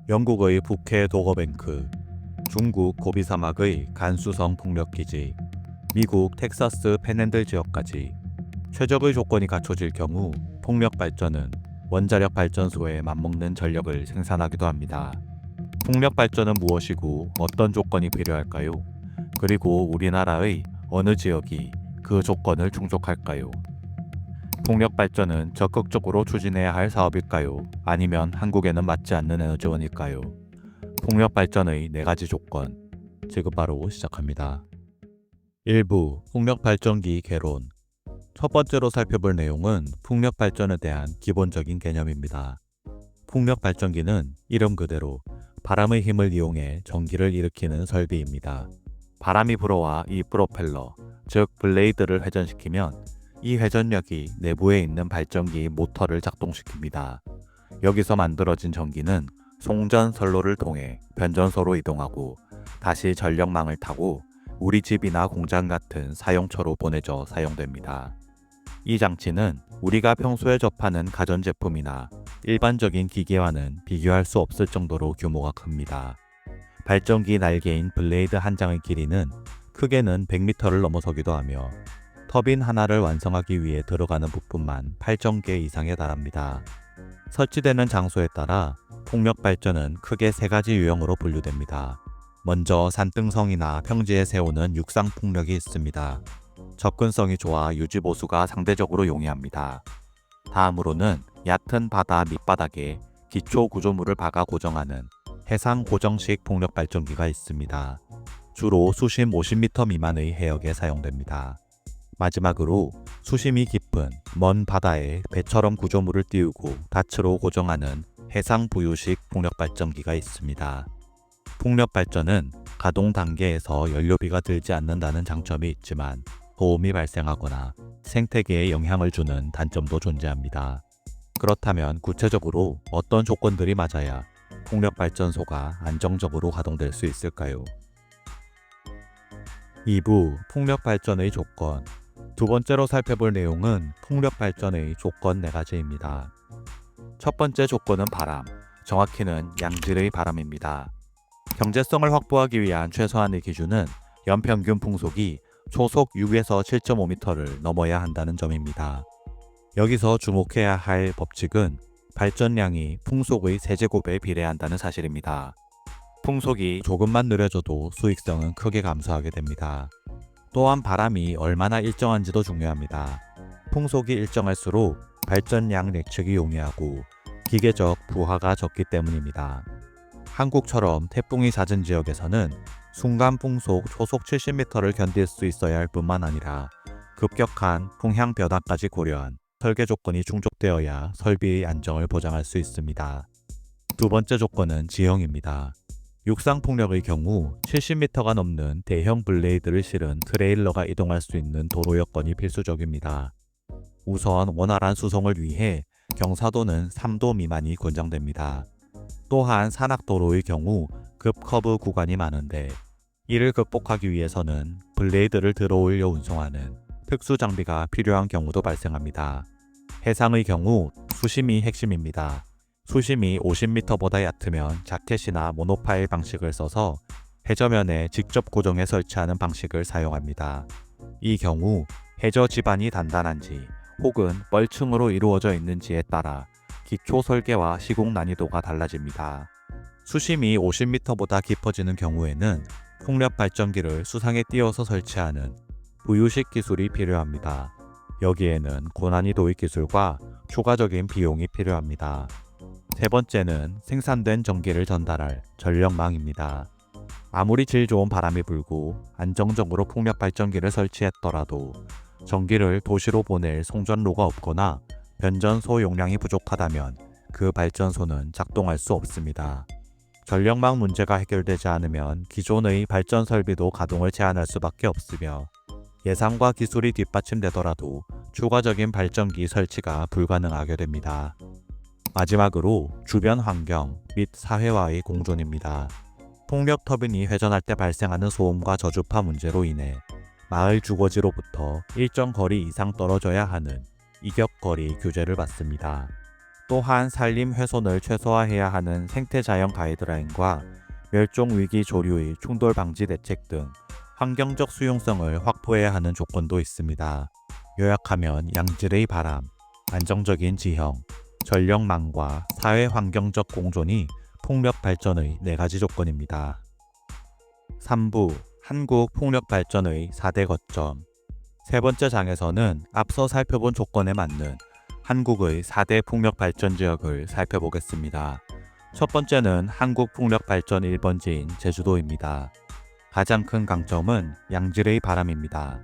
영국의 북해 도거뱅크, 중국 고비 사막의 간수성 풍력기지, 미국 텍사스 팬핸들 지역까지 최적의 조건이 갖춰질 경우 풍력 발전은 원자력 발전소에 맞먹는 전력을 생산하기도 합니다. 풍력 발전은 무엇이고 어떤 조건이 필요할까요? 그리고 우리나라의 어느 지역이 그 조건을 충족할까요? 풍력 발전은 적극적으로 추진해야 할 사업일까요? 아니면 한국에는 맞지 않는 에너지원일까요? 풍력 발전의 4가지 조건. 지금 바로 시작합니다. 1부 풍력 발전기 개론. 첫 번째로 살펴볼 내용은 풍력 발전에 대한 기본적인 개념입니다. 풍력 발전기는 이름 그대로 바람의 힘을 이용해 전기를 일으키는 설비입니다. 바람이 불어와 이 프로펠러, 즉 블레이드를 회전시키면 이 회전력이 내부에 있는 발전기 모터를 작동시킵니다. 여기서 만들어진 전기는 송전 선로를 통해 변전소로 이동하고 다시 전력망을 타고 우리 집이나 공장 같은 사용처로 보내져 사용됩니다. 이 장치는 우리가 평소에 접하는 가전제품이나 일반적인 기계와는 비교할 수 없을 정도로 규모가 큽니다. 발전기 날개인 블레이드 한 장의 길이는 크게는 100m를 넘어서기도 하며 터빈 하나를 완성하기 위해 들어가는 부품만 8,000개 이상에 달합니다. 설치되는 장소에 따라 풍력 발전은 크게 3가지 유형으로 분류됩니다. 먼저 산등성이나 평지에 세우는 육상 풍력이 있습니다. 접근성이 좋아 유지 보수가 상대적으로 용이합니다. 다음으로는 얕은 바다 밑바닥에 기초 구조물을 박아 고정하는 해상 고정식 풍력 발전기가 있습니다. 주로 수심 50m 미만의 해역에 사용됩니다. 마지막으로 수심이 깊은 먼 바다에 배처럼 구조물을 띄우고 닻으로 고정하는 해상 부유식 풍력 발전기가 있습니다. 풍력 발전은 가동 단계에서 연료비가 들지 않는다는 장점이 있지만 고음이 발생하거나 생태계에 영향을 주는 단점도 존재합니다. 그렇다면 구체적으로 어떤 조건들이 맞아야 풍력 발전소가 안정적으로 가동될 수 있을까요? 2부 풍력 발전의 조건. 두 번째로 살펴볼 내용은 풍력 발전의 조건 4가지입니다. 첫 번째 조건은 바람, 정확히는 양질의 바람입니다. 경제성을 확보하기 위한 최소한의 기준은 연평균 풍속이 초속 6에서 7.5m를 넘어야 한다는 점입니다. 여기서 주목해야 할 법칙은 발전량이 풍속의 세제곱에 비례한다는 사실입니다. 풍속이 조금만 느려져도 수익성은 크게 감소하게 됩니다. 또한 바람이 얼마나 일정한지도 중요합니다. 풍속이 일정할수록 발전량 예측이 용이하고 기계적 부하가 적기 때문입니다. 한국처럼 태풍이 잦은 지역에서는 순간 풍속 초속 70m를 견딜 수 있어야 할 뿐만 아니라 급격한 풍향 변화까지 고려한 설계 조건이 충족되어야 설비의 안정을 보장할 수 있습니다. 두 번째 조건은 지형입니다. 육상 풍력의 경우 70m가 넘는 대형 블레이드를 실은 트레일러가 이동할 수 있는 도로 여건이 필수적입니다. 우선 원활한 수송을 위해 경사도는 3도 미만이 권장됩니다. 또한 산악도로의 경우 급커브 구간이 많은데 이를 극복하기 위해서는 블레이드를 들어올려 운송하는 특수 장비가 필요한 경우도 발생합니다. 해상의 경우 수심이 핵심입니다. 수심이 50m보다 얕으면 자켓이나 모노파일 방식을 써서 해저면에 직접 고정해 설치하는 방식을 사용합니다. 이 경우 해저 지반이 단단한지 혹은 뻘층으로 이루어져 있는지에 따라 기초 설계와 시공 난이도가 달라집니다. 수심이 50m보다 깊어지는 경우에는 풍력 발전기를 수상에 띄워서 설치하는 부유식 기술이 필요합니다. 여기에는 고난이도의 기술과 추가적인 비용이 필요합니다. 세 번째는 생산된 전기를 전달할 전력망입니다. 아무리 질 좋은 바람이 불고 안정적으로 풍력 발전기를 설치했더라도 전기를 도시로 보낼 송전로가 없거나 변전소 용량이 부족하다면 그 발전소는 작동할 수 없습니다. 전력망 문제가 해결되지 않으면 기존의 발전 설비도 가동을 제한할 수밖에 없으며 예산과 기술이 뒷받침되더라도 추가적인 발전기 설치가 불가능하게 됩니다. 마지막으로 주변 환경 및 사회와의 공존입니다. 풍력 터빈이 회전할 때 발생하는 소음과 저주파 문제로 인해 마을 주거지로부터 일정 거리 이상 떨어져야 하는 이격거리 규제를 받습니다. 또한 산림 훼손을 최소화해야 하는 생태자연 가이드라인과 멸종위기 조류의 충돌 방지 대책 등 환경적 수용성을 확보해야 하는 조건도 있습니다. 요약하면 양질의 바람, 안정적인 지형, 전력망과 사회 환경적 공존이 풍력 발전의 4가지 조건입니다. 3부 한국 풍력 발전의 4대 거점. 세 번째 장에서는 앞서 살펴본 조건에 맞는 한국의 4대 풍력 발전 지역을 살펴보겠습니다. 첫 번째는 한국 풍력 발전 1번지인 제주도입니다. 가장 큰 강점은 양질의 바람입니다.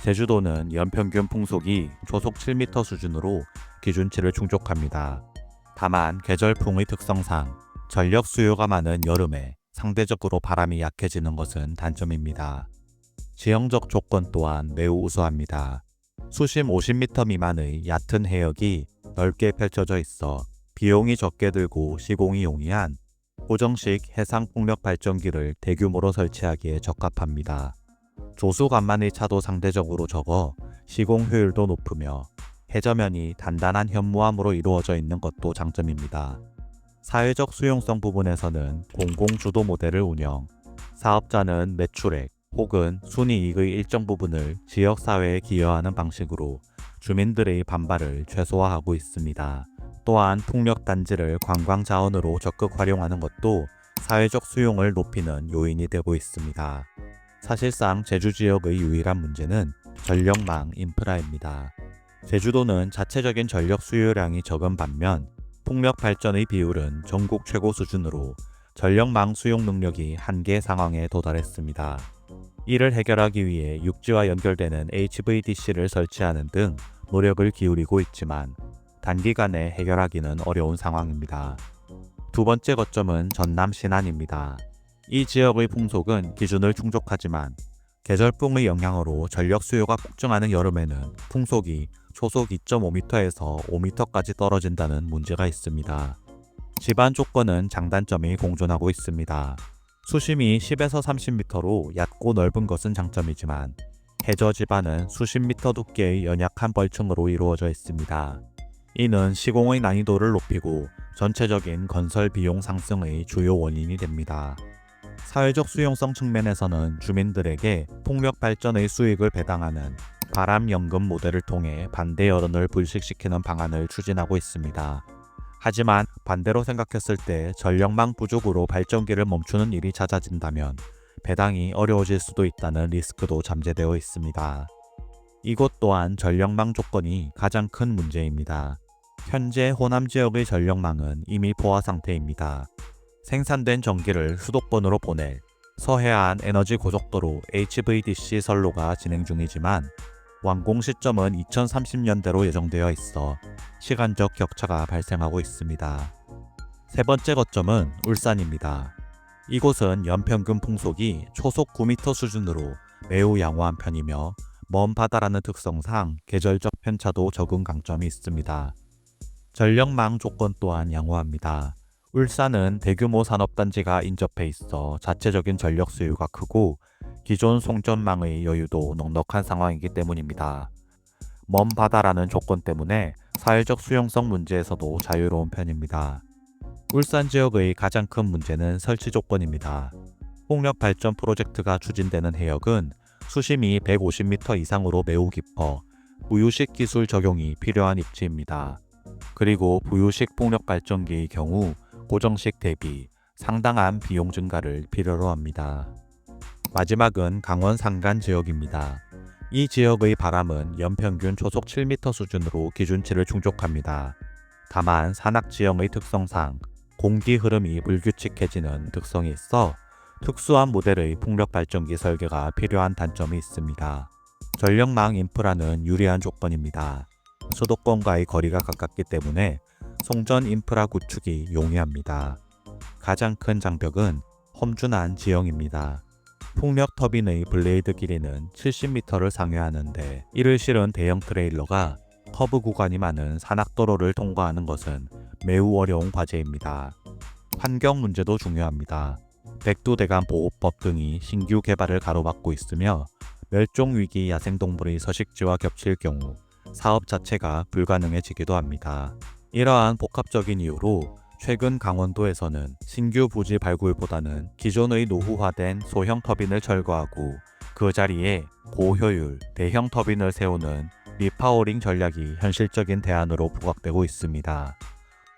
제주도는 연평균 풍속이 초속 7m 수준으로 기준치를 충족합니다. 다만 계절풍의 특성상 전력 수요가 많은 여름에 상대적으로 바람이 약해지는 것은 단점입니다. 지형적 조건 또한 매우 우수합니다. 수심 50m 미만의 얕은 해역이 넓게 펼쳐져 있어 비용이 적게 들고 시공이 용이한 고정식 해상풍력 발전기를 대규모로 설치하기에 적합합니다. 조수간만의 차도 상대적으로 적어 시공 효율도 높으며 해저면이 단단한 현무암으로 이루어져 있는 것도 장점입니다. 사회적 수용성 부분에서는 공공주도 모델을 운영, 사업자는 매출액 혹은 순이익의 일정 부분을 지역사회에 기여하는 방식으로 주민들의 반발을 최소화하고 있습니다. 또한 풍력단지를 관광자원으로 적극 활용하는 것도 사회적 수용을 높이는 요인이 되고 있습니다. 사실상 제주 지역의 유일한 문제는 전력망 인프라입니다. 제주도는 자체적인 전력 수요량이 적은 반면 풍력 발전의 비율은 전국 최고 수준으로 전력망 수용 능력이 한계 상황에 도달했습니다. 이를 해결하기 위해 육지와 연결되는 HVDC를 설치하는 등 노력을 기울이고 있지만 단기간에 해결하기는 어려운 상황입니다. 두 번째 거점은 전남 신안입니다. 이 지역의 풍속은 기준을 충족하지만 계절풍의 영향으로 전력 수요가 폭증하는 여름에는 풍속이 초속 2.5m에서 5m까지 떨어진다는 문제가 있습니다. 지반 조건은 장단점이 공존하고 있습니다. 수심이 10에서 30m로 얕고 넓은 것은 장점이지만 해저 지반은 수십 미터 두께의 연약한 벌층으로 이루어져 있습니다. 이는 시공의 난이도를 높이고 전체적인 건설 비용 상승의 주요 원인이 됩니다. 사회적 수용성 측면에서는 주민들에게 풍력 발전의 수익을 배당하는 바람연금 모델을 통해 반대 여론을 불식시키는 방안을 추진하고 있습니다. 하지만 반대로 생각했을 때 전력망 부족으로 발전기를 멈추는 일이 잦아진다면 배당이 어려워질 수도 있다는 리스크도 잠재되어 있습니다. 이곳 또한 전력망 조건이 가장 큰 문제입니다. 현재 호남 지역의 전력망은 이미 포화 상태입니다. 생산된 전기를 수도권으로 보낼 서해안 에너지 고속도로 HVDC 선로가 진행 중이지만 완공 시점은 2030년대로 예정되어 있어 시간적 격차가 발생하고 있습니다. 세 번째 거점은 울산입니다. 이곳은 연평균 풍속이 초속 9m 수준으로 매우 양호한 편이며 먼 바다라는 특성상 계절적 편차도 적은 강점이 있습니다. 전력망 조건 또한 양호합니다. 울산은 대규모 산업단지가 인접해 있어 자체적인 전력 수요가 크고 기존 송전망의 여유도 넉넉한 상황이기 때문입니다. 먼 바다라는 조건 때문에 사회적 수용성 문제에서도 자유로운 편입니다. 울산 지역의 가장 큰 문제는 설치 조건입니다. 풍력 발전 프로젝트가 추진되는 해역은 수심이 150m 이상으로 매우 깊어 부유식 기술 적용이 필요한 입지입니다. 그리고 부유식 풍력 발전기의 경우 고정식 대비 상당한 비용 증가를 필요로 합니다. 마지막은 강원 산간 지역입니다. 이 지역의 바람은 연평균 초속 7m 수준으로 기준치를 충족합니다. 다만 산악지형의 특성상 공기 흐름이 불규칙해지는 특성이 있어 특수한 모델의 풍력 발전기 설계가 필요한 단점이 있습니다. 전력망 인프라는 유리한 조건입니다. 수도권과의 거리가 가깝기 때문에 송전 인프라 구축이 용이합니다. 가장 큰 장벽은 험준한 지형입니다. 풍력 터빈의 블레이드 길이는 70m를 상회하는데 이를 실은 대형 트레일러가 커브 구간이 많은 산악도로를 통과하는 것은 매우 어려운 과제입니다. 환경 문제도 중요합니다. 백두대간 보호법 등이 신규 개발을 가로막고 있으며 멸종위기 야생동물의 서식지와 겹칠 경우 사업 자체가 불가능해지기도 합니다. 이러한 복합적인 이유로 최근 강원도에서는 신규 부지 발굴보다는 기존의 노후화된 소형 터빈을 철거하고 그 자리에 고효율 대형 터빈을 세우는 리파워링 전략이 현실적인 대안으로 부각되고 있습니다.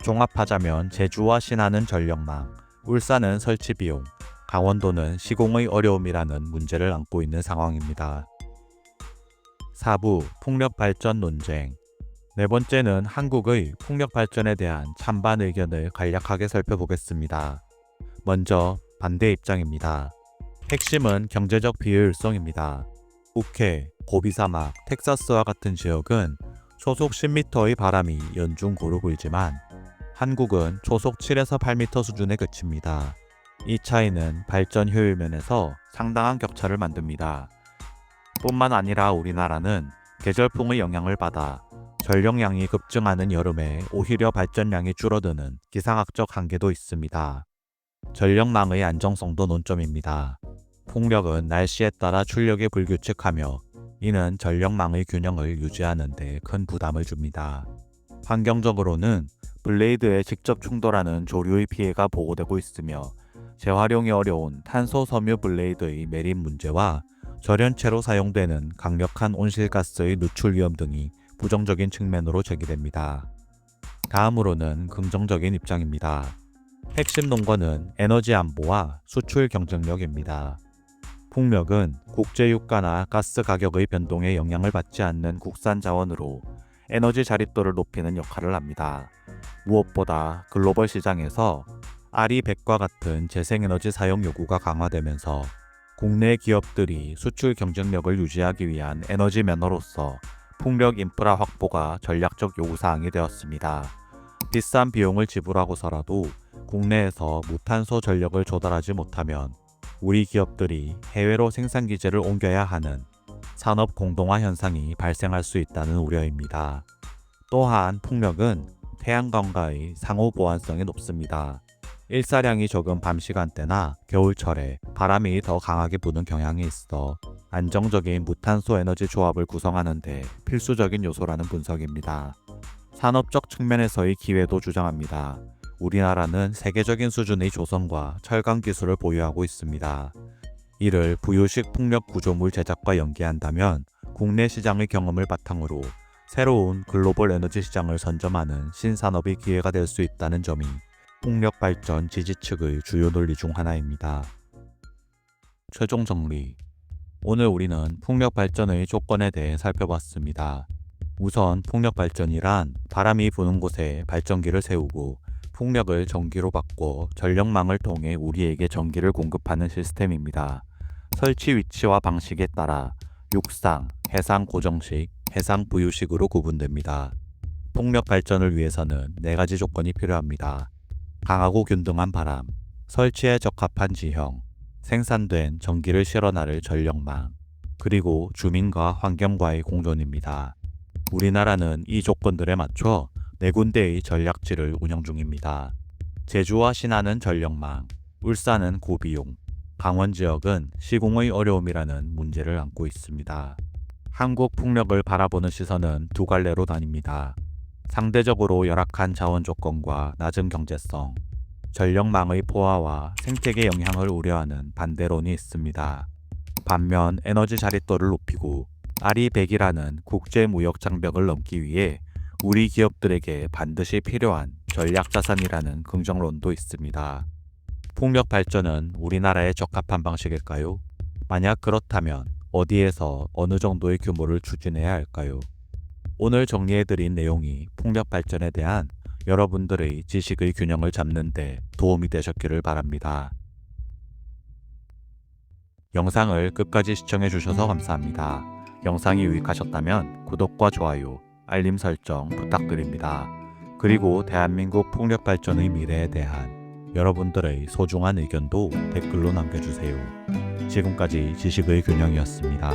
종합하자면 제주와 신안은 전력망, 울산은 설치 비용, 강원도는 시공의 어려움이라는 문제를 안고 있는 상황입니다. 4부 풍력 발전 논쟁. 네 번째는 한국의 풍력 발전에 대한 찬반 의견을 간략하게 살펴보겠습니다. 먼저 반대 입장입니다. 핵심은 경제적 비효율성입니다. 북해, 고비사막, 텍사스와 같은 지역은 초속 10m의 바람이 연중 고루 불지만 한국은 초속 7에서 8m 수준에 그칩니다. 이 차이는 발전 효율 면에서 상당한 격차를 만듭니다. 뿐만 아니라 우리나라는 계절풍의 영향을 받아 전력량이 급증하는 여름에 오히려 발전량이 줄어드는 기상학적 한계도 있습니다. 전력망의 안정성도 논점입니다. 풍력은 날씨에 따라 출력이 불규칙하며 이는 전력망의 균형을 유지하는 데 큰 부담을 줍니다. 환경적으로는 블레이드에 직접 충돌하는 조류의 피해가 보고되고 있으며 재활용이 어려운 탄소 섬유 블레이드의 매립 문제와 절연체로 사용되는 강력한 온실가스의 누출 위험 등이 부정적인 측면으로 제기됩니다. 다음으로는 긍정적인 입장입니다. 핵심 논거는 에너지 안보와 수출 경쟁력입니다. 풍력은 국제유가나 가스 가격의 변동에 영향을 받지 않는 국산 자원으로 에너지 자립도를 높이는 역할을 합니다. 무엇보다 글로벌 시장에서 RE100과 같은 재생에너지 사용 요구가 강화되면서 국내 기업들이 수출 경쟁력을 유지하기 위한 에너지 매너로서 풍력 인프라 확보가 전략적 요구사항이 되었습니다. 비싼 비용을 지불하고서라도 국내에서 무탄소 전력을 조달하지 못하면 우리 기업들이 해외로 생산기지를 옮겨야 하는 산업 공동화 현상이 발생할 수 있다는 우려입니다. 또한 풍력은 태양광과의 상호 보완성이 높습니다. 일사량이 적은 밤 시간대나 겨울철에 바람이 더 강하게 부는 경향이 있어 안정적인 무탄소 에너지 조합을 구성하는 데 필수적인 요소라는 분석입니다. 산업적 측면에서의 기회도 주장합니다. 우리나라는 세계적인 수준의 조선과 철강 기술을 보유하고 있습니다. 이를 부유식 풍력 구조물 제작과 연계한다면 국내 시장의 경험을 바탕으로 새로운 글로벌 에너지 시장을 선점하는 신산업의 기회가 될 수 있다는 점이 풍력 발전 지지 측의 주요 논리 중 하나입니다. 최종 정리. 오늘 우리는 풍력 발전의 조건에 대해 살펴봤습니다. 우선 풍력 발전이란 바람이 부는 곳에 발전기를 세우고 풍력을 전기로 바꿔 전력망을 통해 우리에게 전기를 공급하는 시스템입니다. 설치 위치와 방식에 따라 육상, 해상 고정식, 해상 부유식으로 구분됩니다. 풍력 발전을 위해서는 4가지 조건이 필요합니다. 강하고 균등한 바람, 설치에 적합한 지형, 생산된 전기를 실어나를 전력망, 그리고 주민과 환경과의 공존입니다. 우리나라는 이 조건들에 맞춰 4군데의 전략지를 운영 중입니다. 제주와 신안은 전력망, 울산은 고비용, 강원 지역은 시공의 어려움이라는 문제를 안고 있습니다. 한국 풍력을 바라보는 시선은 2갈래로 나뉩니다. 상대적으로 열악한 자원 조건과 낮은 경제성, 전력망의 포화와 생태계 영향을 우려하는 반대론이 있습니다. 반면 에너지 자립도를 높이고 RE100이라는 국제무역 장벽을 넘기 위해 우리 기업들에게 반드시 필요한 전략자산이라는 긍정론도 있습니다. 풍력 발전은 우리나라에 적합한 방식일까요? 만약 그렇다면 어디에서 어느 정도의 규모를 추진해야 할까요? 오늘 정리해드린 내용이 풍력 발전에 대한 여러분들의 지식의 균형을 잡는 데 도움이 되셨기를 바랍니다. 영상을 끝까지 시청해주셔서 감사합니다. 영상이 유익하셨다면 구독과 좋아요, 알림 설정 부탁드립니다. 그리고 대한민국 풍력 발전의 미래에 대한 여러분들의 소중한 의견도 댓글로 남겨주세요. 지금까지 지식의 균형이었습니다.